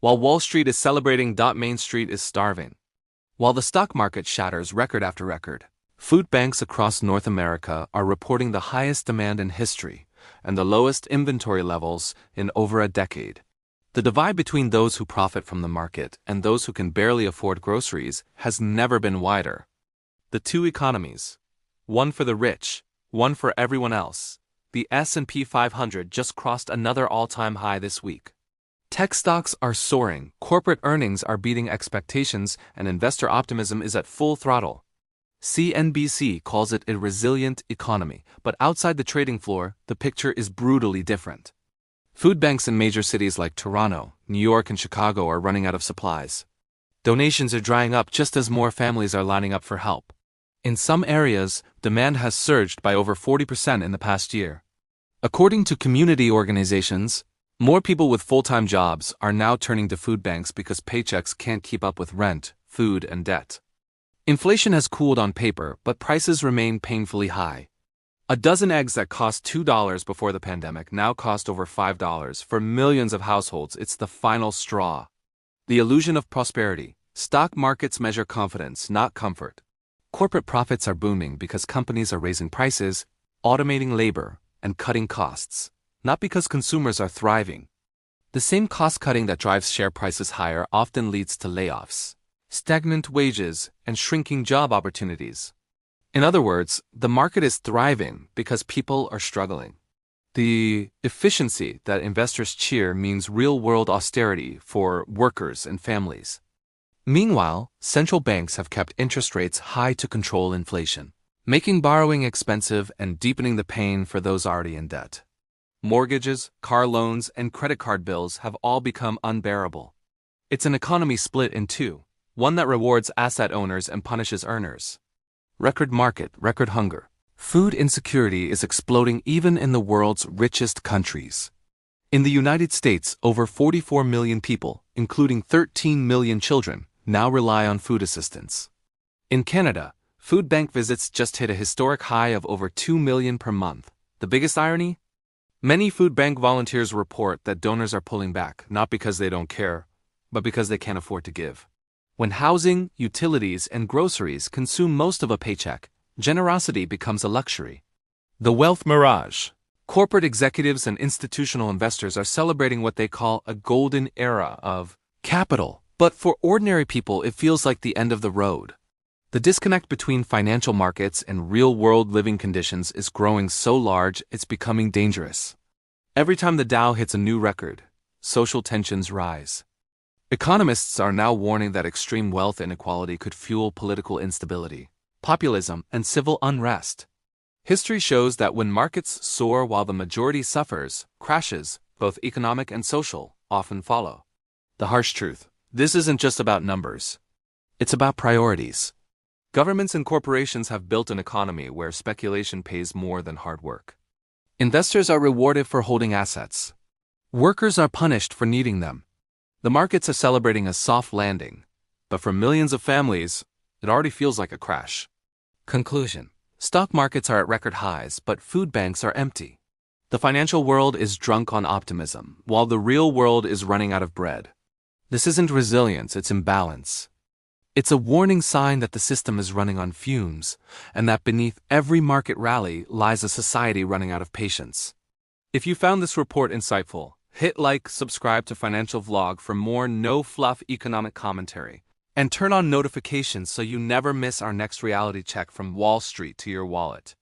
While Wall Street is celebrating, Main Street is starving. While the stock market shatters record after record, food banks across North America are reporting the highest demand in history and the lowest inventory levels in over a decade. The divide between those who profit from the market and those who can barely afford groceries has never been wider. The two economies, one for the rich, one for everyone else. The S&P 500 just crossed another all-time high this week. Tech stocks are soaring, corporate earnings are beating expectations, and investor optimism is at full throttle. CNBC calls it a resilient economy, but outside the trading floor, the picture is brutally different. Food banks in major cities like Toronto, New York, and Chicago are running out of supplies. Donations are drying up just as more families are lining up for help. In some areas, demand has surged by over 40% in the past year. According to community organizations, more people with full-time jobs are now turning to food banks because paychecks can't keep up with rent, food, and debt. Inflation has cooled on paper, but prices remain painfully high. A dozen eggs that cost $2 before the pandemic now cost over $5. For millions of households, it's the final straw. The illusion of prosperity. Stock markets measure confidence, not comfort. Corporate profits are booming because companies are raising prices, automating labor, and cutting costs, not because consumers are thriving. The same cost-cutting that drives share prices higher often leads to layoffs, stagnant wages, and shrinking job opportunities. In other words, the market is thriving because people are struggling. The efficiency that investors cheer means real-world austerity for workers and families. Meanwhile, central banks have kept interest rates high to control inflation, making borrowing expensive and deepening the pain for those already in debt. Mortgages, car loans, and credit card bills have all become unbearable. It's an economy split in two, one that rewards asset owners and punishes earners. Record market, record hunger. Food insecurity is exploding even in the world's richest countries. In the United States, over 44 million people, including 13 million children, now rely on food assistance. In Canada, food bank visits just hit a historic high of over 2 million per month. The biggest irony? Many food bank volunteers report that donors are pulling back, not because they don't care, but because they can't afford to give. When housing, utilities, and groceries consume most of a paycheck, generosity becomes a luxury. The wealth mirage. Corporate executives and institutional investors are celebrating what they call a golden era of capital, but for ordinary people it feels like the end of the road. The disconnect between financial markets and real-world living conditions is growing so large it's becoming dangerous. Every time the Dow hits a new record, social tensions rise. Economists are now warning that extreme wealth inequality could fuel political instability, populism, and civil unrest. History shows that when markets soar while the majority suffers, crashes, both economic and social, often follow. The harsh truth: this isn't just about numbers. It's about priorities. Governments and corporations have built an economy where speculation pays more than hard work. Investors are rewarded for holding assets. Workers are punished for needing them. The markets are celebrating a soft landing, but for millions of families, it already feels like a crash. Conclusion: stock markets are at record highs, but food banks are empty. The financial world is drunk on optimism, while the real world is running out of bread. This isn't resilience, it's imbalance. It's a warning sign that the system is running on fumes, and that beneath every market rally lies a society running out of patience. If you found this report insightful, hit like, subscribe to Financial Vlog for more no-fluff economic commentary, and turn on notifications so you never miss our next reality check from Wall Street to your wallet.